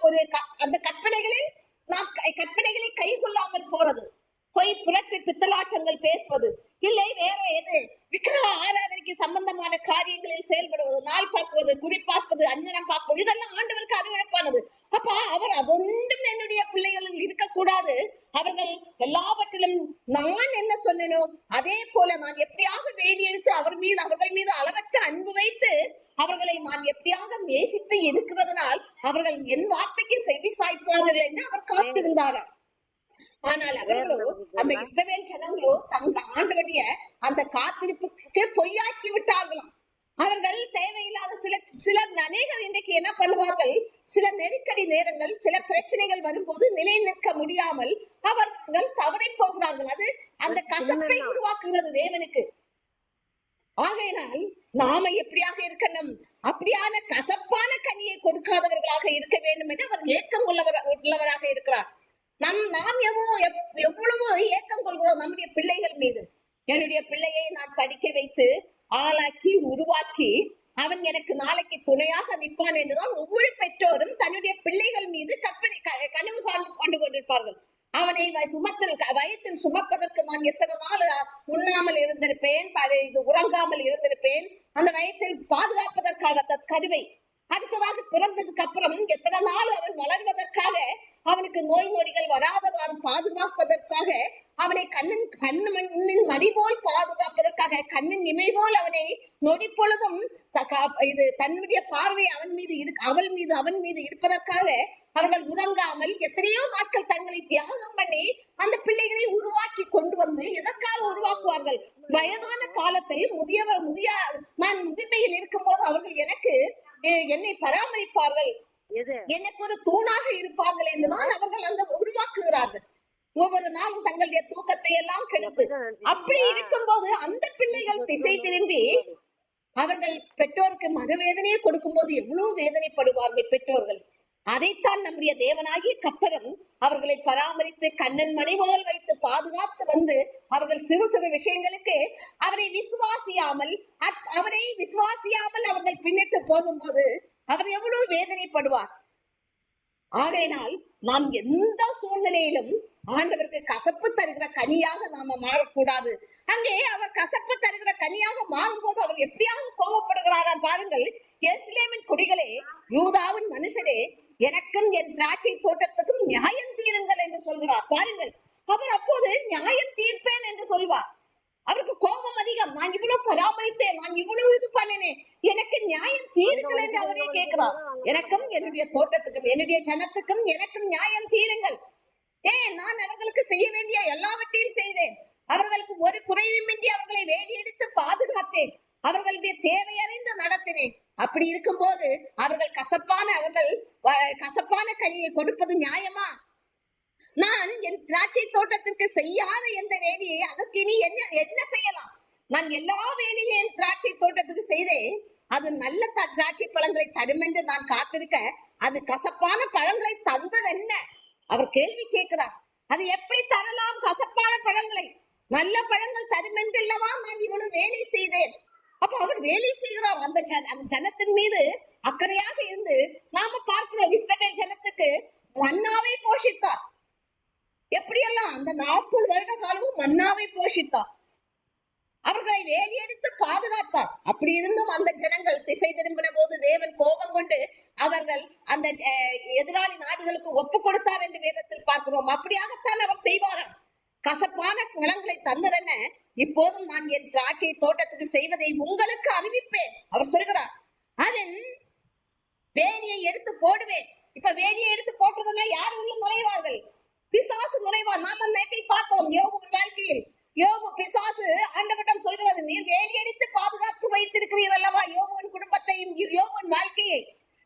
அந்த கற்பனைகளை கை கொள்ளாமல் போறது, பொய் புரட்டு பித்தலாட்டங்கள் பேசுவது, இல்லை வேற எது விக்கிரக ஆராதனைக்கு சம்பந்தமான காரியங்களில் செயல்படுவது, நாள் பார்ப்பது, குறி பார்ப்பது, அஞ்சனம் பார்ப்பது, இதெல்லாம் ஆண்டவருக்கு அருவருப்பானது. அப்ப அவர் அதொன்றும் என்னுடைய பிள்ளைகளில் இருக்கக்கூடாது. அவர்கள் எல்லாவற்றிலும் நான் என்ன சொன்னனோ அதே போல நான் எப்படியாக வேலி எடுத்து அவர்கள் மீது அளவற்ற அன்பு வைத்து அவர்களை நான் எப்படியாக நேசித்து இருக்கிறதுனால் அவர்கள் என் வார்த்தைக்கு செவி சாய்ப்பார்கள் என்று அவர் காத்திருந்தாராம். ஆனால் அவர்களோ, அந்த இஸ்ரவேல் ஜனங்களோ தங்க ஆண்டவருடைய அந்த காத்திருப்புக்கு பொய்யாக்கி விட்டார்களாம். அவர்கள் தேவையில்லாத சிலர் அநேகர் இன்றைக்கு என்ன பண்ணுவார்கள், சில நெருக்கடி நேரங்கள், சில பிரச்சனைகள் வரும்போது நிலை நிற்க முடியாமல் அவர்கள் தவறி போகிறார்கள். அது அந்த கசப்பை உருவாக்குகிறது தேவனுக்கு. ஆகையினால் நாம எப்படியாக இருக்கணும்? அப்படியான கசப்பான கனியை கொடுக்காதவர்களாக இருக்க வேண்டும் என்று அவர் ஏக்கம் உள்ளவராக இருக்கிறார். நாம் எவ்வளவு ஏக்கம் கொள்கிறோம் நம்முடைய பிள்ளைகள் மீது. என்னுடைய பிள்ளையை நான் படிக்க வைத்து ஆளாக்கி உருவாக்கி அவன் எனக்கு நாளைக்கு துணையாக நிற்பான் என்றுதான் ஒவ்வொரு பெற்றோரும் தன்னுடைய பிள்ளைகள் மீது கனவு கொண்டு கொண்டிருப்பார்கள். அவனை வயத்தில் சுமப்பதற்கு நான் எத்தனை நாள் உண்ணாமல் இருந்திருப்பேன், உறங்காமல் இருந்திருப்பேன், அந்த வயத்தில் பாதுகாப்பதற்காக கருவை. அடுத்ததாக பிறந்ததுக்கு அப்புறம் எத்தனை நாள் அவன் வளர்வதற்காக, அவனுக்கு நோய் நொடிகள் வராதவாறு பாதுகாப்பதற்காக, அவனை கண்ணின் மணி போல் பாதுகாப்பதற்காக, கண்ணின் இமை போல் அவனை நொடி பொழுதும் தன்னுடைய பார்வை அவன் மீது இருப்பதற்காக அவர்கள் உறங்காமல் எத்தனையோ நாட்கள் தங்களை தியாகம் பண்ணி அந்த பிள்ளைகளை உருவாக்கி கொண்டு வந்து எதற்காக உருவாக்குவார்கள்? வயதான காலத்தில் நான் முதுமையில் இருக்கும் போது அவர்கள் என்னை பராமரிப்பார்கள், எனக்கு ஒரு தூணாக இருப்பார்கள் என்றுதான் அவர்கள் அந்த உருவாக்குகிறார்கள். ஒவ்வொரு நாளும் தங்களுடைய தூக்கத்தை எல்லாம் கெடுத்து அப்படி இருக்கும் போது அந்த பிள்ளைகள் திசை திரும்பி அவர்கள் பெற்றோருக்கு மனவேதனையை கொடுக்கும் போது எவ்வளவு வேதனைப்படுவார்கள் பெற்றோர்கள். அதைத்தான் நம்முடைய தேவனாகிய கர்த்தரும் அவர்களை பராமரித்து கண்ணன் மணி போல் வைத்து பாதுகாத்து வந்து அவர்கள் சிறு சிறு விஷயங்களுக்கு அவரை விசுவாசியாமல் அவர்கள் பின்னிட்டு போகும்போது அவர் எவ்வளவு வேதனைப்படுவார். ஆகையினால் நாம் எந்த சூழ்நிலையிலும் ஆண்டவருக்கு கசப்பு தருகிற கனியாக நாம மாறக்கூடாது. அங்கே அவர் கசப்பு தருகிற கனியாக மாறும் போது அவர் எப்படியாக கோபப்படுகிறாராம் பாருங்கள். எருசலேமின் குடிகளே, யூதாவின் மனுஷரே, எனக்கும் என் திராட்சை தோட்டத்துக்கும் நியாயம் தீருங்கள் என்று சொல்கிறார். பாருங்கள், அவர் அப்போது நியாயம் தீர்ப்பேன் என்று சொல்வார். அவருக்கு கோபம் அதிகம். நான் இவ்வளவு பராமரித்தேன், நான் இவ்வளவு இது பண்ணினேன், எனக்கு நியாயம் தீருங்கள் என்று அவரே கேட்கிறார். எனக்கும் என்னுடைய தோட்டத்துக்கும் என்னுடைய ஜனத்துக்கும் எனக்கும் நியாயம் தீருங்கள். நான் அவர்களுக்கு செய்ய வேண்டிய எல்லாவற்றையும் செய்தேன், அவர்களுக்கு ஒரு குறைவுமின்றி அவர்களை வேலியெடுத்து பாதுகாத்தேன், அவர்களுடைய தேவை அறிந்து நடத்தினேன். அப்படி இருக்கும் போது அவர்கள் கசப்பான கனியை கொடுப்பது நியாயமா? நான் என் திராட்சை தோட்டத்திற்கு செய்யாத எந்த வேலையை அதற்கு இனி என்ன செய்யலாம்? நான் எல்லா வேலையும் என் திராட்சை தோட்டத்துக்கு செய்தேன், அது நல்ல திராட்சை பழங்களை தரும் என்று நான் காத்திருக்க அது கசப்பான பழங்களை தந்தது என்ன? அவர் கேள்வி கேட்கிறார். அது எப்படி தரலாம் கசப்பான பழங்களை? நல்ல பழங்கள் தரும் என்றல்லவா நான் இவ்வளவு வேலை செய்தேன். அப்ப அவர் வேலை செய்கிறார். அந்த ஜனத்தின் மீது அக்கறையாக இருந்து நாம பார்க்கிறோம். இஸ்ரவேல் ஜனத்துக்கு மன்னாவை போஷித்தார். எப்படியெல்லாம் அந்த 40 வருட காலமும் மன்னாவை போஷித்தார், அவர்களை வேலியெடுத்து பாதுகாத்தார். அப்படி இருந்தும் அந்த ஜனங்கள் திசை திரும்பின போது தேவன் கோபம் கொண்டு அவர்கள் அந்த எதிராளி நாடுகளுக்கு ஒப்பு கொடுத்தார் என்று வேதத்தில் பார்க்கிறோம். அப்படியாகத்தான் அவர் செய்வாராம். கசப்பான பழங்களை தந்ததென்ன? இப்போதும் நான் என் திராட்சை தோட்டத்துக்கு செய்வதை உங்களுக்கு அறிவிப்பேன். அவர் சொல்கிறார், அதன் வேலியை எடுத்து போடுவேன். இப்ப வேலியை எடுத்து போட்டதுன்னா யார் உள்ள நுழைவார்கள்? பிசாசு நுழைவார். நாம நேற்றை பார்த்தோம் யோபுவின் வாழ்க்கையில். யோபு பிசாசு ஆண்டவரிடம் சொல்கிறது, நீர் வேலியடித்து பாதுகாத்து வைத்திருக்கிறீர் அல்லவா யோபுவின் குடும்பத்தையும் யோபுவின் வாழ்க்கையை,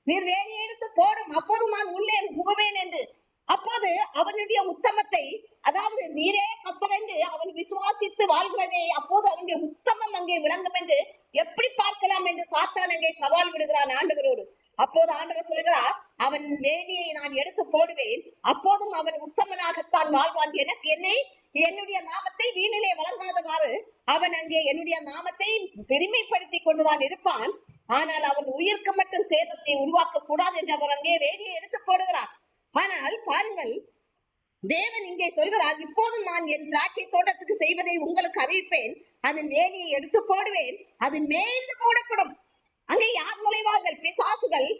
நீர் வேலியெடுத்து போடும், அப்போது நான் உள்ளே புகுவேன் என்று. அப்போது அவனுடைய உத்தமத்தை, அதாவது நீரே கர்த்தர் என்று அவன் விசுவாசித்து வாழ்கிறதே, அப்போது அவனுடைய உத்தமம் அங்கே விளங்கும் என்று எப்படி பார்க்கலாம் என்று சாத்தான் அங்கே சவால் விடுகிறான் ஆண்டவரோடு. அப்போது ஆண்டவர் சொல்கிறார், அவன் வேலியை நான் எடுத்து போடுவேன், அப்போதும் அவன் உத்தமனாகத்தான் வாழ்வான். என்னுடைய நாமத்தை வீணிலே வழங்காதவாறு அவன் அங்கே என்னுடைய நாமத்தை பெருமைப்படுத்தி கொண்டுதான் இருப்பான். ஆனால் அவன் உயிருக்கு மட்டும் சேதத்தை உருவாக்க கூடாது என்று அவர் அங்கே வேலியை எடுத்து போடுகிறார். ஆனால் பாருங்கள், தேவன் இங்கே சொல்கிறார், இப்போது நான் என் திராட்சை தோட்டத்துக்கு செய்வதை உங்களுக்கு அறிவிப்பேன், அதன் வேலியை எடுத்து போடுவேன், அது மேய்ந்து போடப்படும். அங்கே யார் நுழைவார்கள்? பிசாசுகள்,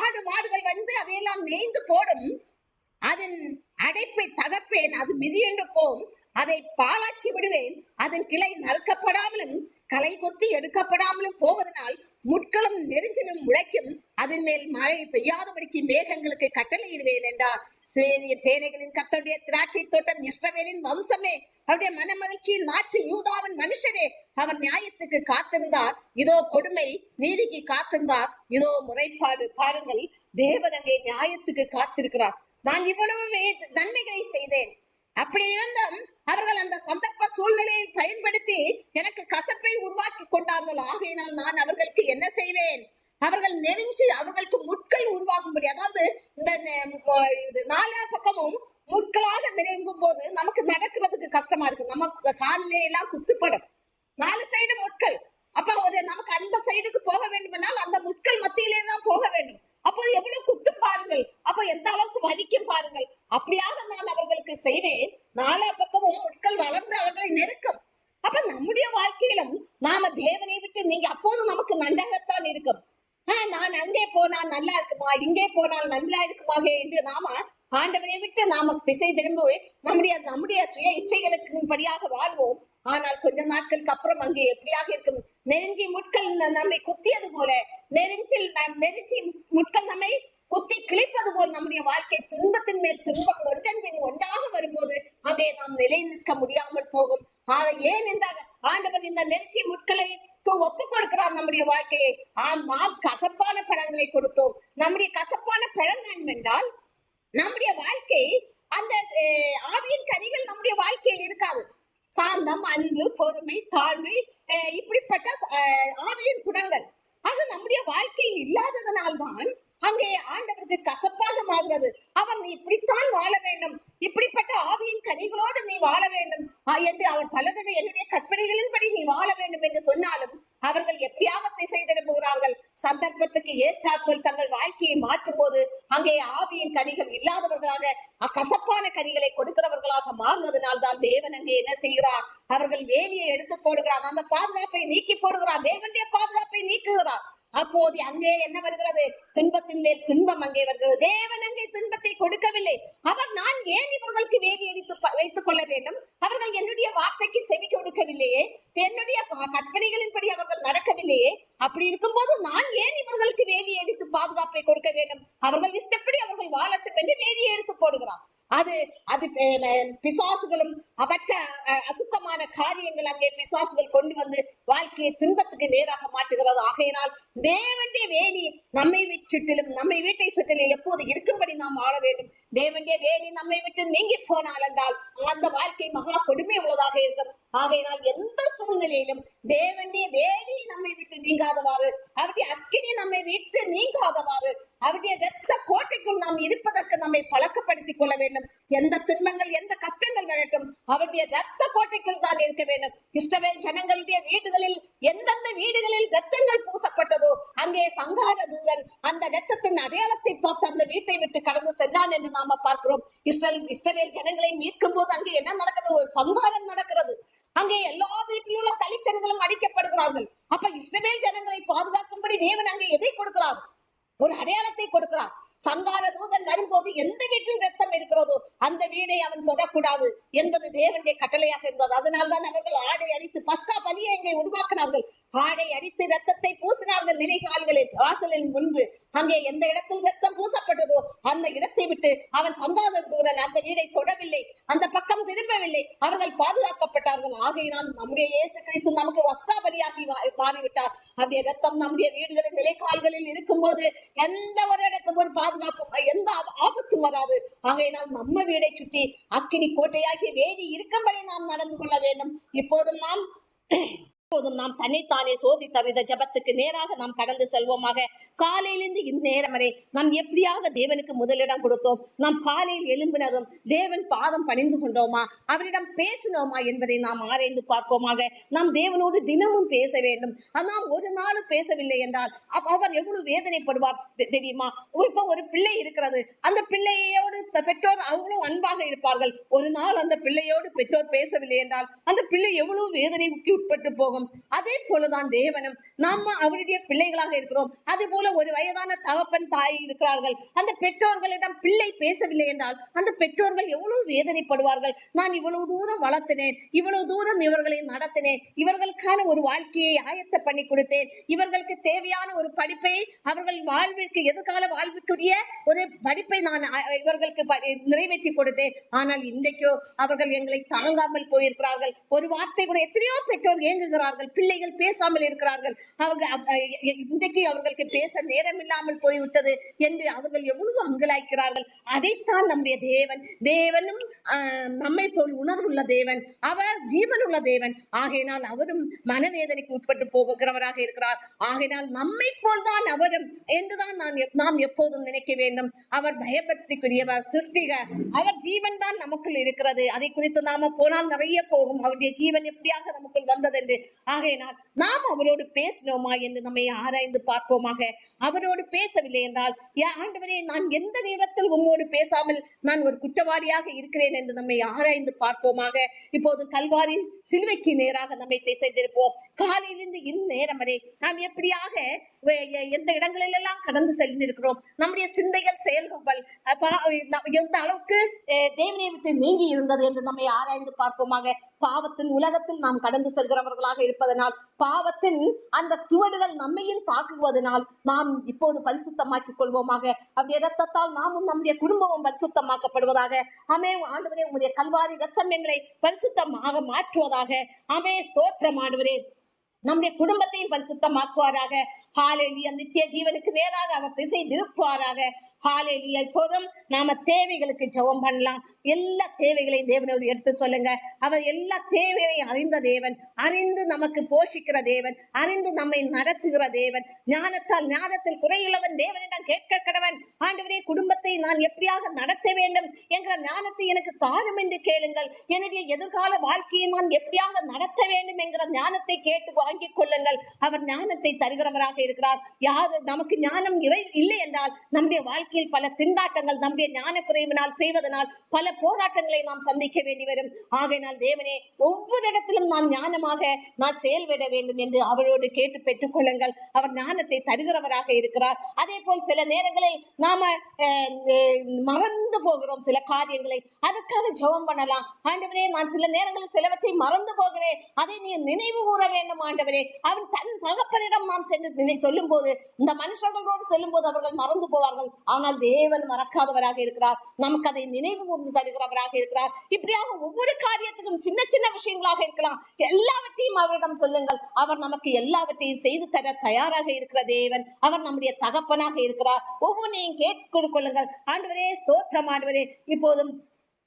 ஆடு மாடுகள் வந்து அதையெல்லாம் மேய்ந்து போடும். அதன் அடைப்பை தகர்ப்பேன், அது மிதியண்டு போம், அதை பாழாக்கி விடுவேன். அதன் கிளை நறுக்கப்படாமலும் களை கொத்தி எடுக்கப்படாமலும் போவதனால் முட்களும் நெரிஞ்சலும் முளைக்கும், அதன் மேல் மழை பெய்யாதபடிக்கு மேகங்களுக்கு கட்டளையிடுவேன் என்றார். சேனைகளின் கர்த்தருடைய திராட்சை தோட்டம் இஸ்ரவேலின் வம்சமே, அவருடைய மனமகிழ்ச்சியின் நாட்டு யூதாவின் மனுஷரே, அவர் நியாயத்துக்கு காத்திருந்தார், இதோ கொடுமை, நீதிக்கு காத்திருந்தார், இதோ முறைப்பாடு. பாருங்கள், தேவன் அங்கே நியாயத்துக்கு காத்திருக்கிறார். நான் இவ்வளவு நன்மைகளை செய்தேன், அப்படி இருந்தும் அவர்கள் அந்த சந்தர்ப்ப சூழ்நிலையை பயன்படுத்தி எனக்கு கசப்பை உருவாக்கி கொண்டார்கள். ஆகையினால் நான் அவர்களுக்கு என்ன செய்வேன்? அவர்கள் நெறிஞ்சு அவர்களுக்கு முட்கள் உருவாகும்படி, அதாவது இந்த நாலா பக்கமும் முட்களாக நிறையும் போது நமக்கு நடக்கிறதுக்கு கஷ்டமா இருக்கு. நமக்கு காலிலே எல்லாம் குத்துப்படும், 4 சைடு முட்கள். அப்ப நமக்கு அந்த சைடுக்கு போக வேண்டுமென்றால் அந்த முட்கள் மத்தியிலே தான் போக வேண்டும். அப்போது எவ்வளவு குத்து பாருங்கள், அப்ப எந்த அளவுக்கு வலிக்கும் பாருங்கள். அப்படியாக நான் அவர்களுக்கு செய்வேன், 4 பக்கமும் முட்கள் வளர்ந்து அவர்களை நெருக்கும். அப்ப நம்முடைய வாழ்க்கையிலும் நாம தேவனை விட்டு நீங்க அப்போது நமக்கு நன்றாகத்தான் இருக்கும். நான் அங்கே போனால் நல்லா இருக்குமா, இங்கே போனால் நல்லா இருக்குமா என்று நாம ஆண்டவரை விட்டு நாம திசை திரும்பி நம்முடைய சுய இச்சைகளுக்கு படியாக வாழ்வோம். ஆனால் கொஞ்ச நாட்களுக்கு அப்புறம் அங்கே எப்படியாக இருக்கும்? நெருஞ்சி முட்கள் நம்மை குத்தியது போல, நெருஞ்சி முட்கள் நம்மை குத்தி கிழிப்பது போல் நம்முடைய வாழ்க்கை துன்பத்தின் மேல் துன்பம் ஒன்றன் பின் ஒன்றாக வரும்போது அங்கே நாம் நிலை நிற்க முடியாமல் போகும். ஏன் இந்த ஆண்டவர் இந்த நெருஞ்சி முட்களை ஒப்பு கொடுக்கிறார் நம்முடைய வாழ்க்கையை? நாம் கசப்பான பழங்களை கொடுத்தோம். நம்முடைய கசப்பான பழம் என்றால் நம்முடைய வாழ்க்கை, அந்த ஆவியின் கனிகள் நம்முடைய வாழ்க்கையில் இருக்காது. சாந்தம், அன்பு, பொறுமை, தாழ்மை, இப்படிப்பட்ட ஆவியின் குணங்கள் அது நம்முடைய வாழ்க்கையில் இல்லாததனால்தான் அங்கே ஆண்டவருக்கு கசப்பாக மாறுகிறது. அவர் நீ இப்படித்தான் வாழ வேண்டும், இப்படிப்பட்ட ஆவியின் கனிகளோடு நீ வாழ வேண்டும் என்று அவர் பலதடவை என்னுடைய கற்பனைகளின்படி நீ வாழ வேண்டும் என்று சொன்னாலும் அவர்கள் எப்படியாக திசை திரும்புகிறார்கள். சந்தர்ப்பத்துக்கு ஏற்றாற்போல் தங்கள் வாழ்க்கையை மாற்றும் போது அங்கே ஆவியின் கனிகள் இல்லாதவர்களாக கசப்பான கனிகளை கொடுக்கிறவர்களாக மாறுவதனால் தான் தேவன் அங்கே என்ன செய்கிறார்? அவர்கள் வேலியை எடுத்து போடுகிறார், அந்த பாதுகாப்பை நீக்கி போடுகிறார், தேவனுடைய பாதுகாப்பை நீக்குகிறார். அப்போது அங்கே என்ன வருகிறது? துன்பத்தின் மேல் துன்பம் அங்கே வருகிறது. தேவன் அங்கே துன்பத்தை கொடுக்கவில்லை. அவர் நான் ஏன் இவர்களுக்கு வேலி அடித்து வைத்துக் கொள்ள வேண்டும்? அவர்கள் என்னுடைய வார்த்தைக்கு செவி கொடுக்கவில்லையே, என்னுடைய கற்பனைகளின்படி அவர்கள் நடக்கவில்லையே. அப்படி இருக்கும்போது நான் ஏன் இவர்களுக்கு வேலியை எடுத்து பாதுகாப்பை கொடுக்க வேண்டும்? அவர்கள் இஷ்டப்படி அவர்கள் வாழட்டும் என்று வேலியை எடுத்து போடுகிறார். அது பிசாசுகளும் அவற்ற அசுத்தமான காரியங்கள் அங்கே பிசாசுகள் கொண்டு வந்து வாழ்க்கையை துன்பத்துக்கு நேராக மாற்றுகிறது. ஆகையினால் தேவனுடைய வேலி நம்மை சுற்றிலும், நம்மை வீட்டை சுற்றிலும் எப்போது இருக்கும்படி நாம் ஆள வேண்டும். தேவனுடைய வேலி நம்மை விட்டு நீங்கி போனால் என்றால் அந்த வாழ்க்கை மகா கொடுமை உள்ளதாக இருக்கும். ஆகையினால் எந்த சூழ்நிலையிலும் தேவனுடைய வேலி நம்மை விட்டு நீங்காதவாறு, அவருடைய அக்கினி நம்மை விட்டு நீங்காதவாறு, அவருடைய இரத்த கோட்டைக்குள் நாம் இருப்பதற்கு நம்மை பழக்கப்படுத்திக் கொள்ள வேண்டும். எந்த துன்பங்கள், எந்த கஷ்டங்கள் வரட்டும், அவருடைய இரத்த கோட்டைக்குள் தான் இருக்க வேண்டும். இஸ்ரவேல் ஜனங்களுடைய வீடுகளில் எந்தெந்த வீடுகளில் இரத்தங்கள் பூசப்பட்டதோ அங்கே சங்கார தூதன் அந்த இரத்தத்தின் அடையாளத்தை பார்த்து அந்த வீட்டை விட்டு கடந்து சென்றான் என்று நாம பார்க்கிறோம். இஸ்ரவேல் ஜனங்களை மீட்கும் போது அங்கே என்ன நடக்கிறது? ஒரு சங்காரம் நடக்கிறது. அங்கே எல்லா வீட்டில் உள்ள தலிச்சனங்களும் அடிக்கப்படுகிறார்கள். அப்ப இஸ்ரவேல் ஜனங்களை பாதுகாக்கும்படி தேவன் அங்கே எதை கொடுக்கிறார்? ஒரு அடையாளத்தை கொடுக்கிறார். சங்கார தூதன் வரும்போது எந்த வீட்டில் ரத்தம் இருக்கிறதோ அந்த வீடை அவன் தொடக்கூடாது என்பது தேவனுடைய கட்டளையாக இருந்தது. அதனால்தான் அவர்கள் ஆடை அடித்து பஸ்கா பலியை அங்கே உருவாக்கினார்கள். ஆடை அடித்து ரத்தத்தை பூசினார்கள் நிலைகால்களில், வாசலின் முன்பு. அங்கே எந்த இடத்தில் ரத்தம் பூசப்பட்டதோ அந்த இடத்தை விட்டு அவன் சங்கார தூதன் அந்த வீடை தொடவில்லை, அந்த பக்கம் திரும்பவில்லை. அவர்கள் பாதுகாக்கப்பட்டார்கள். ஆகையினால் நம்முடைய இயேசு கிறிஸ்து நமக்கு பஸ்கா பலியாகி மாறிவிட்டார். அவருடைய ரத்தம் நம்முடைய வீடுகளில் நிலைகால்களில் இருக்கும் போது எந்த ஒரு இடத்துக்கு ஒரு பாதுகாப்பு, எந்த ஆபத்தும் வராது. ஆகையினால் நம்ம வீடை சுற்றி அக்கினி கோட்டையாகிய வேலி இருக்கும்படி நாம் நடந்து கொள்ள வேண்டும். இப்போதும் நாம் தன்னைத்தானே சோதித்த இந்த ஜபத்துக்கு நேராக நாம் கடந்து செல்வோமாக. காலையிலிருந்து இந்நேரம் வரை நாம் எப்படியாக தேவனுக்கு முதலிடம் கொடுத்தோம்? நாம் காலையில் எழும்பினதும் தேவன் பாதம் பணிந்து கொண்டோமா, அவரிடம் பேசினோமா என்பதை நாம் ஆராய்ந்து பார்ப்போமாக. நாம் தேவனோடு தினமும் பேச வேண்டும். நாம் ஒரு நாளும் பேசவில்லை என்றால் அவர் எவ்வளவு வேதனைப்படுவார் தெரியுமா? இப்ப ஒரு பிள்ளை இருக்கிறது, அந்த பிள்ளையோடு பெற்றோர் அவ்வளவு அன்பாக இருப்பார்கள். ஒரு நாள் அந்த பிள்ளையோடு பெற்றோர் பேசவில்லை என்றால் அந்த பிள்ளை எவ்வளவு வேதனைக்கு உட்பட்டு போகும். இருக்கிறோம், அதே போலதான் தேவனும் நம்ம அவருடைய பிள்ளைகளாக இருக்கிறோம். அதே போல ஒரு வயதான தகப்பன் தாய் இருக்கிறார்கள். அந்த பெற்றோர்களிடம் பிள்ளை பேசவில்லை என்றால் அந்த பெற்றோர்கள் எவ்வளவு வேதனைப்படுவார்கள். நான் இவ்வளவு தூரம் வளர்த்தினேன், இவ்வளவு தூரம் இவர்களை நடத்தினேன், இவர்களுக்கான ஒரு வாழ்க்கையை ஆயத்த பண்ணி கொடுத்தேன், இவர்களுக்கு தேவையான ஒரு படிப்பை, அவர்கள் வாழ்விற்கு எதிர்கால வாழ்வுக்குரிய ஒரு படிப்பை நான் இவர்களுக்கு நிறைவேற்றி கொடுத்தேன். ஆனால் இன்றைக்கோ அவர்கள் எங்களை தாங்காமல் போயிருக்கிறார்கள். ஒரு வார்த்தை கூட எத்தனையோ பெற்றோர் ஏங்குகிறார்கள், பிள்ளைகள் பேசாமல் இருக்கிறார்கள். அவர்கள் இன்றைக்கு அவர்களுக்கு பேச நேரம் இல்லாமல் போய்விட்டது என்று அவர்கள் எவ்வளவு அங்கலாய்க்கிறார்கள். அதைத்தான் நம்முடைய தேவனும் நம்மை போல் உணர்வுள்ள தேவன், அவர் ஜீவனுள்ள தேவன். ஆகையினால் அவரும் மனவேதனைக்கு உட்பட்டு போகிறவராக இருக்கிறார். ஆகையினால் நம்மை போல் தான் அவரும் என்றுதான் நாம் எப்போதும் நினைக்க வேண்டும். அவர் பயபக்திக்குரியவர், சிருஷ்டிகர், அவர் ஜீவன் தான் நமக்குள் இருக்கிறது. அதை குறித்து நாம போனால் நிறைய போகும், அவருடைய ஜீவன் எப்படியாக நமக்குள் வந்தது என்று. ஆகையினால் நாம் அவரோடு பேசினோமா என்று நம்மை ஆராய்ந்து பார்ப்போமாக. அவரோடு பேசவில்லை என்றால், ஆண்டவரே, நான் எந்த நேரத்தில் உம்மோடு பேசாமல் நான் ஒரு குற்றவாளியாக இருக்கிறேன் என்று நம்மை ஆராய்ந்து பார்ப்போமாக. இப்போது கல்வாரி சிலுவைக்கு நேராக நம்மை செய்திருப்போம். காலையிலிருந்து இந்நேரம் வரை நாம் எப்படியாக எந்த இடங்களிலெல்லாம் கடந்து சென்றிருக்கிறோம், நம்முடைய சிந்தைகள், செயல்கள் எந்த அளவுக்கு தேவனை விட்டு நீங்கி இருந்தது என்று நம்மை ஆராய்ந்து பார்ப்போமாக. பாவத்தின் உலகத்தில் நாம் கடந்து செல்கிறவர்களாக இருப்பதனால், பாவத்தின் அந்த சுவடுகள் நம்மையும் தாக்குவதனால் நாம் இப்போது பரிசுத்தமாக்கிக் கொள்வோமாக. அப்படி இரத்தத்தால் நாமும் நம்முடைய குடும்பமும் பரிசுத்தமாக்கப்படுவதாக. ஆமே ஆண்டவரே, உங்களுடைய கல்வாரி இரத்தம் எங்களை பரிசுத்தமாக மாற்றுவதாக. ஆமே, ஸ்தோத்திரம் ஆண்டவரே. நம்முடைய குடும்பத்தையும் பரிசுத்தமாக்குவாராக. ஹல்லேலூயா. நித்திய ஜீவனுக்கு நேராக அவர் திசை திருப்புவாராக. ஹல்லேலூயா. இப்போதும் நாம தேவைகளுக்கு ஜெபம் பண்ணலாம். எல்லா தேவைகளையும் தேவனோடு எடுத்து சொல்லுங்க. அவர் எல்லா தேவைகளையும் அறிந்த தேவன், அறிந்து நமக்கு போஷிக்கிற தேவன், அறிந்து நம்மை நடத்துகிற தேவன். ஞானத்தில் குறையுள்ளவன் தேவனிடம் கேட்க கடவன். ஆண்டவரே, குடும்பத்தை நான் எப்படியாக நடத்த வேண்டும் என்கிற ஞானத்தை எனக்கு தாரும் என்று கேளுங்கள். என்னுடைய எதிர்கால வாழ்க்கையை நான் எப்படியாக நடத்த வேண்டும் என்கிற ஞானத்தை கேட்டு வாங்கிக் கொள்ளுங்கள். அவர் ஞானத்தை தருகிறவராக இருக்கிறார். யாது நமக்கு ஞானம் இல்லை என்றால் நம்முடைய வாழ்க்கையில் பல திண்டாட்டங்கள், நம்முடைய ஞான குறைவினால் செய்வதனால் பல போராட்டங்களை நாம் சந்திக்க வேண்டி வரும். ஆகையினால் தேவனே, ஒவ்வொரு இடத்திலும் நாம் ஞானமாக நான் செயல்பட வேண்டும் என்று அவரோடு கேட்டு பெற்றுக் கொள்ளுங்கள். அவர் ஞானத்தை தருகிறவராக இருக்கிறார். அதே போல் சில நேரங்களில் நாம மறந்து போகிறோம் சில காரியங்களை, அதற்காக ஜெபம் பண்ணலாம். ஆண்டவரே, நான் சில நேரங்களில் சிலவற்றை மறந்து போகிறேன், அதை நீ நினைவு கூற வேண்டும் ஆண்டவரே. அவன் தன் தகப்பனிடம் நாம் சென்று சொல்லும் போது, இந்த மனுஷர்களோடு செல்லும் போது அவர்கள் மறந்து போவார்கள். ஆனால் தேவன் மறக்காதவராக இருக்கிறார், நமக்கு அதை நினைவு கூர்ந்து தருகிறவராக இருக்கிறார். இப்படியாக ஒவ்வொரு காரியத்துக்கும் சின்ன சின்ன விஷயங்களாக இருக்கலாம், எல்லாவற்றையும் அவரிடம் சொல்லுங்கள். அவர் நமக்கு எல்லாவற்றையும் செய்து தர தயாராக இருக்கிற தேவன். அவர் நம்முடைய தகப்பனாக இருக்கிறார். ஒவ்வொன்றையும் கேட்டு கொள்ளுங்கள். ஆண்டவரே, ஸ்தோத்திரம் ஆண்டவரே. இப்போதும்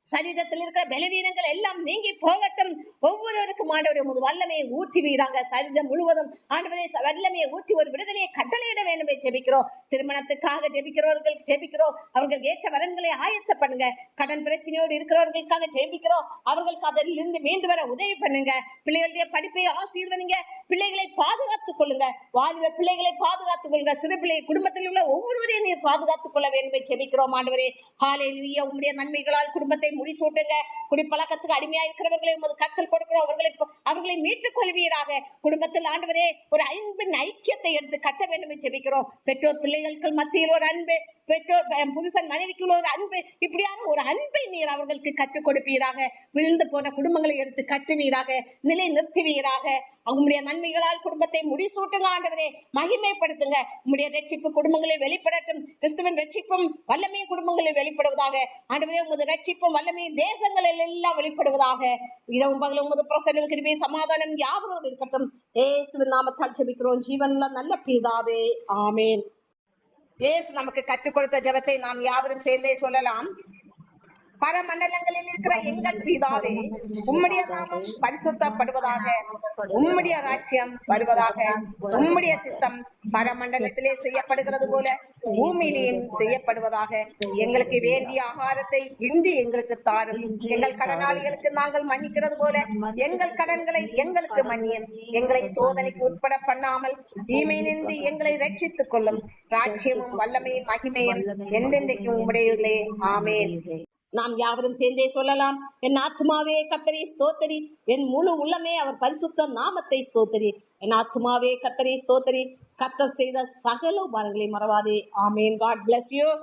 சரீரத்தில் இருக்கிற பலவீனங்கள் எல்லாம் நீங்கி போகட்டும். ஒவ்வொருவருக்கும் ஆண்டவரே உமது வல்லமையை ஊற்றுவீராக. சரீரம் முழுவதும் ஆண்டவரே வல்லமையை ஊற்றி ஒரு விடுதலையை கட்டளையிட வேண்டும் ஜெபிக்கிறோம். திருமணத்துக்காக ஜெபிக்கிறவர்களுக்கு ஜெபிக்கிறோம். அவர்கள் ஏற்ற வரன்களை ஆயத்த பண்ணுங்க. கடன் பிரச்சனையோடு இருக்கிறவர்களுக்காக ஜெபிக்கிறோம். அவர்களுக்கு அதில் இருந்து மீண்டு வர உதவி பண்ணுங்க. பிள்ளைகளுடைய படிப்பை ஆசீர்வதிங்க. பிள்ளைகளை பாதுகாத்துக் கொள்ளுங்க. வாழ்வ பிள்ளைகளை பாதுகாத்துக் கொள்ளுங்க. சிறு பிள்ளை குடும்பத்தில் உள்ள ஒவ்வொருவரையும் நீர் பாதுகாத்துக் கொள்ள வேண்டும் ஜெபிக்கிறோம் ஆண்டவரே. ஹல்லேலூயா. உம்முடைய நன்மைகளால் குடும்பத்தை முடிசூட்டுங்க. குடிப்பழக்கத்துக்கு அடிமையா இருக்கிறவர்களை உமது கருத்தில் கொடுக்கிறோம். அவர்களை மீட்டுக் கொள்வீராக. குடும்பத்தில் ஆண்டவரே ஒரு அன்பின் ஐக்கியத்தை எடுத்து கட்ட வேண்டும் ஜெபிக்கிறோம். பெற்றோர் பிள்ளைகளுக்கு மத்தியில் ஒரு அன்பு, பெற்றோர் புருஷன் மனைவிக்குள்ள ஒரு அன்பு, இப்படியான ஒரு அன்பை நீர் அவர்களுக்கு கற்றுக் கொடுப்பீராக. விழுந்து போன குடும்பங்களை எடுத்து கட்டுவீராக, நிலை நிறுத்துவீராக. உங்களுடைய நன்மைகளால் குடும்பத்தை முடிசூட்டுங்க ஆண்டவரே. மகிமைப்படுத்துங்க. உங்களுடைய ரட்சிப்பு குடும்பங்களில் வெளிப்படட்டும். கிறிஸ்துவின் ரட்சிப்பும் வல்லமையும் குடும்பங்களில் வெளிப்படுவதாக. ஆண்டவரே, உமது ரட்சிப்பும் வல்லமையும் தேசங்களில் எல்லாம் வெளிப்படுவதாக. இரவும் பகலும் உமது பிரசன்னம், கிருபை, சமாதானம் யாவரோடு இருக்கட்டும். இயேசுவின் நாமத்தால் ஜெபிக்கிறோம் ஜீவனுள்ள நல்ல பிதாவே, ஆமென். இயேசு நமக்கு கற்றுக் கொடுத்த ஜெபத்தை நாம் யாவரும் சேர்ந்தே சொல்லலாம். பரமண்டலங்களில் இருக்கிற எங்கள் பிதாவே, உம்முடைய நாமம் பரிசுத்தப்படுவதாக. உம்முடைய ராஜ்யம் வருவதாக. உம்முடைய சித்தம் பரமண்டலத்திலே செய்யப்படுகிறது போல பூமியிலேயும் செய்யப்படுவதாக. எங்களுக்கு வேண்டிய ஆகாரத்தை இன்று எங்களுக்கு தாரும். எங்கள் கடனாளிகளுக்கு நாங்கள் மன்னிக்கிறது போல எங்கள் கடன்களை எங்களுக்கு மன்னியும். எங்களை சோதனைக்கு உட்பட பண்ணாமல் தீமை நின்று எங்களை ரட்சித்துக் கொள்ளும். ராஜ்யமும் வல்லமையும் மகிமையும் என்றென்றைக்கும் உம்முடையவர்களே, ஆமென். நாம் யாவரும் சேர்ந்தே சொல்லலாம். என் ஆத்மாவே கர்த்தரை ஸ்தோத்தரி, என் முழு உள்ளமே அவர் பரிசுத்த நாமத்தை ஸ்தோத்தரி. என் ஆத்மாவே கர்த்தரை ஸ்தோத்தரி, கர்த்தர் செய்த சகல உபகாரங்களை மறவாதே. ஆமேன். God bless you.